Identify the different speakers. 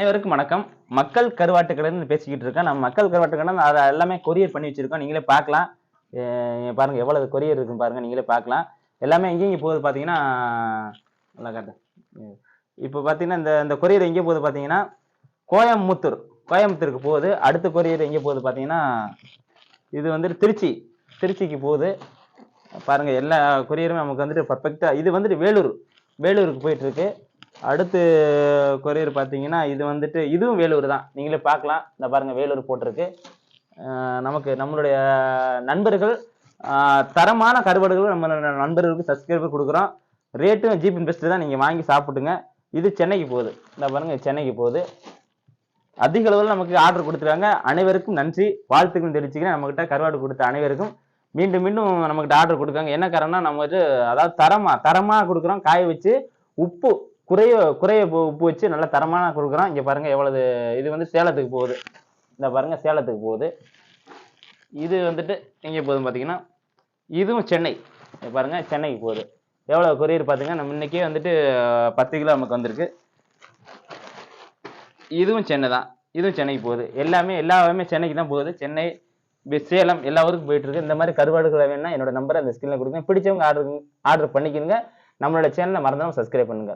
Speaker 1: அனைவருக்கும் வணக்கம். மக்கள் கருவாட்டு கடைன்னு பேசிக்கிட்டு இருக்கேன். நம்ம மக்கள் கருவாட்டு கடை அத எல்லாமே கொரியர் பண்ணி வச்சிருக்கோம். நீங்களே பார்க்கலாம். பாருங்க எவ்வளவு கொரியர் இருக்குன்னு பாருங்க. நீங்களே பார்க்கலாம். எல்லாமே எங்கெங்க போகுது பார்த்தீங்கன்னா, நல்லா காட்டு. இப்ப பார்த்தீங்கன்னா, இந்த இந்த கொரியர் எங்கே போகுது பார்த்தீங்கன்னா, கோயம்புத்தூர். கோயம்புத்தூருக்கு போகுது. அடுத்த கொரியர் எங்கே போகுது பார்த்தீங்கன்னா, இது வந்துட்டு திருச்சிக்கு போகுது. பாருங்க எல்லா கொரியருமே நமக்கு வந்துட்டு பர்ஃபெக்ட்டா இது வந்துட்டு வேலூருக்கு போயிட்டு இருக்கு. அடுத்து கொரியர் பார்த்தீங்கன்னா இது வந்துட்டு இதுவும் வேலூர் தான். நீங்களே பார்க்கலாம். இந்த பாருங்க வேலூர் போட்டிருக்கு. நம்மளுடைய நண்பர்கள் தரமான கருவாடுகள் நம்ம நண்பர்களுக்கு சப்ஸ்கிரைபர் கொடுக்குறோம். ரேட்டும் சீப் அண்ட் பெஸ்ட் தான். நீங்கள் வாங்கி சாப்பிட்டுங்க. இது சென்னைக்கு போகுது. இந்த பாருங்க சென்னைக்கு போகுது. அதிக அளவில் நமக்கு ஆர்டர் கொடுத்துருக்காங்க. அனைவருக்கும் நன்றி, வாழ்த்துக்கள் தெரிவிச்சுக்கிறேன். நம்மகிட்ட கருவாடு கொடுத்த அனைவருக்கும் மீண்டும் மீண்டும் நம்மகிட்ட ஆர்டர் கொடுக்காங்க. என்ன காரணம்னா நம்ம வந்து அதாவது தரமா கொடுக்குறோம். காய வச்சு உப்பு குறைய உப்பு வச்சு நல்ல தரமான கொடுக்குறோம். இங்க பாருங்க எவ்வளவு. இது வந்து சேலத்துக்கு போகுது. இந்த பாருங்க சேலத்துக்கு போகுது. இது வந்துட்டு எங்க போகுதுன்னு பாத்தீங்கன்னா இதுவும் சென்னை. பாருங்க சென்னைக்கு போகுது. எவ்வளவு கொரியர் பாத்தீங்கன்னா நம்ம இன்னைக்கே வந்துட்டு 10 கிலோ நமக்கு வந்திருக்கு. இதுவும் சென்னை தான். இதுவும் சென்னைக்கு போகுது. எல்லாமே சென்னைக்கு தான் போகுது. சென்னை, சேலம் எல்லா ஊருக்கும் போயிட்டு இருக்கு. இந்த மாதிரி கருவாடுகளை வேணும்னா என்னோட நம்பரை அந்த ஸ்கிரீன்ல கொடுங்க. பிடிச்சவங்க ஆர்டர் பண்ணிக்கணுங்க. நம்மளோட சேனலை மறந்துடாம சப்ஸ்கிரைப் பண்ணுங்க.